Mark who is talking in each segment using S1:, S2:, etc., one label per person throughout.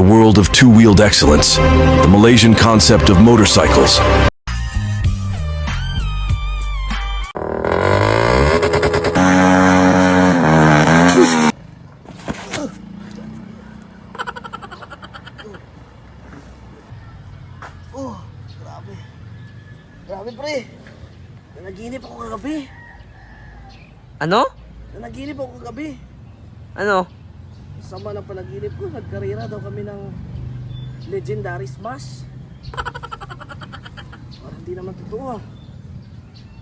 S1: world of two-wheeled excellence, the Malaysian concept of motorcycles
S2: Oh, grabe. Grabe, pre. Nanaginip ako kagabi.
S3: Ano?
S2: Nanaginip ako kagabi.
S3: Ano?
S2: Sama ng panaginip ko, nagkarera daw kami ng Legendary Smash. Parang hindi naman totoo ah.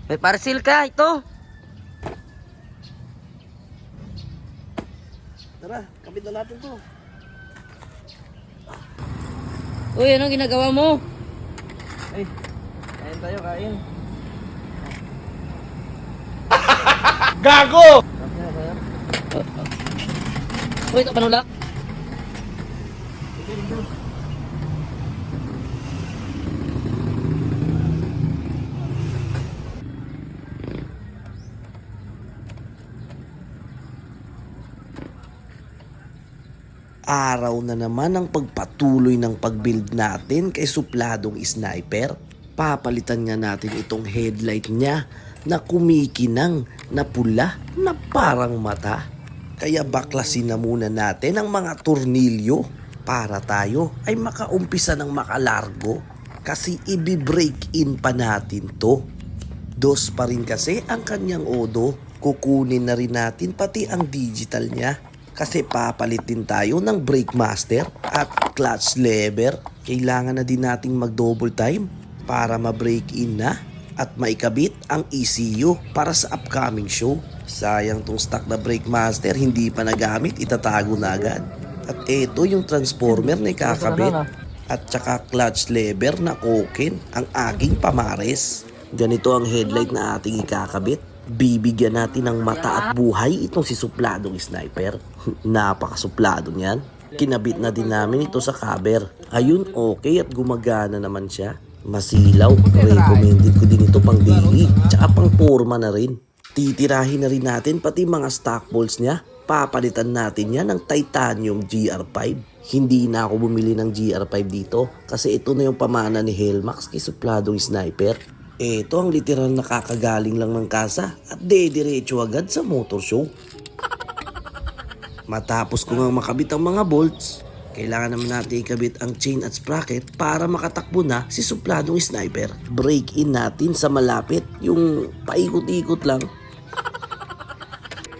S3: May parcel ka, ito.
S2: Tara, kapit na natin to.
S3: Uy, anong ginagawa mo?
S2: Ay, kain tayo, kain.
S4: Gago!
S3: Uy, ito panulak.
S2: Araw na naman ang pagpatuloy ng pag-build natin kay supladong sniper. Papalitan nga natin itong headlight niya na kumikinang na pula na parang mata. Kaya baklasin na muna natin ang mga tornilyo para tayo ay makaumpisa ng makalargo. Kasi i-break in pa natin to. Dos pa rin kasi ang kanyang odo. Kukunin na rin natin pati ang digital niya. Kasi papalit din tayo ng brake master at clutch lever. Kailangan na din nating mag-double time para ma-break in na at maikabit ang ECU para sa upcoming show. Sayang tong stock na brake master, hindi pa nagamit, itatago na agad. At eto yung transformer na ikakabit at saka clutch lever na koken ang aking pamares. Ganito ang headlight na ating ikakabit. Bibigyan natin ng mata at buhay itong si supladong sniper. Napakasuplado niyan. Kinabit na din namin ito sa cover. Ayun, okay at gumagana naman siya. Masilaw. Recommended ko din ito pang daily. Tsaka pang forma na rin. Titirahin na rin natin pati mga stock bolts niya. Papalitan natin yan ng titanium GR5. Hindi na ako bumili ng GR5 dito. Kasi ito na yung pamana ni Helmax kay supladong sniper. Ito ang literal na kakagaling lang ng kasa at dediretso agad sa motor show. Matapos ko nga makabit ang mga bolts, kailangan naman natin ikabit ang chain at sprocket para makatakbo na si supladong sniper. Break in natin sa malapit, yung paikot-ikot lang.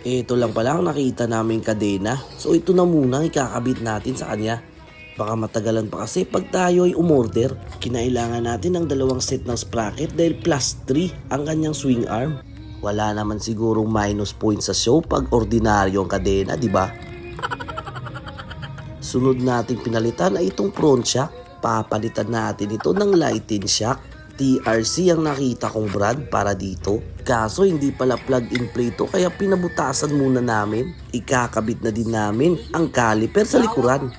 S2: Ito lang pala ang nakita namin kadena. So ito na muna ang ikakabit natin sa kanya. Baka matagalan pa kasi pag tayo ay umorder. Kinailangan natin ng dalawang set ng sprocket dahil plus 3 ang kanyang swing arm. Wala naman sigurong minus point sa show pag ordinaryo ang kadena, di ba? Sunod nating pinalitan ay itong front shock. Papalitan natin ito ng lighting shock. TRC ang nakita kong brand para dito. Kaso hindi pala plug and play to kaya pinabutasan muna namin. Ikakabit na din namin ang caliper sa likuran.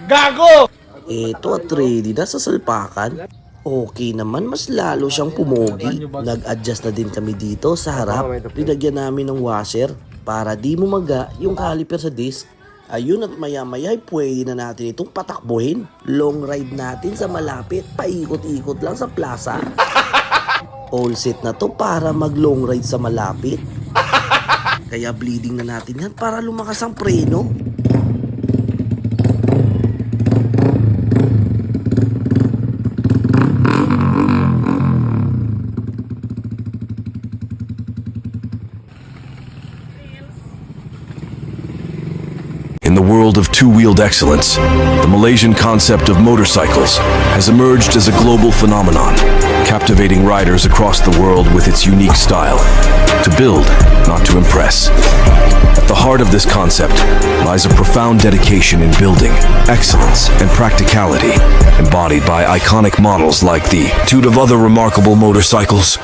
S4: Gago!
S2: Ito at ready na sa salpakan. Okay naman, mas lalo siyang pumogi. Nag-adjust na din kami dito sa harap. Linagyan namin ng washer para di mumaga yung caliper sa disc. Ayun at maya-maya ay pwede na natin itong patakbuhin. Long ride natin sa malapit, paikot-ikot lang sa plaza. All set na to para mag long ride sa malapit. Kaya bleeding na natin yan para lumakas ang preno.
S1: In the world of two-wheeled excellence, the Malaysian concept of motorcycles has emerged as a global phenomenon, captivating riders across the world with its unique style. To build, not to impress. At the heart of this concept lies a profound dedication in building, excellence, and practicality, embodied by iconic models like the multitude of other remarkable motorcycles.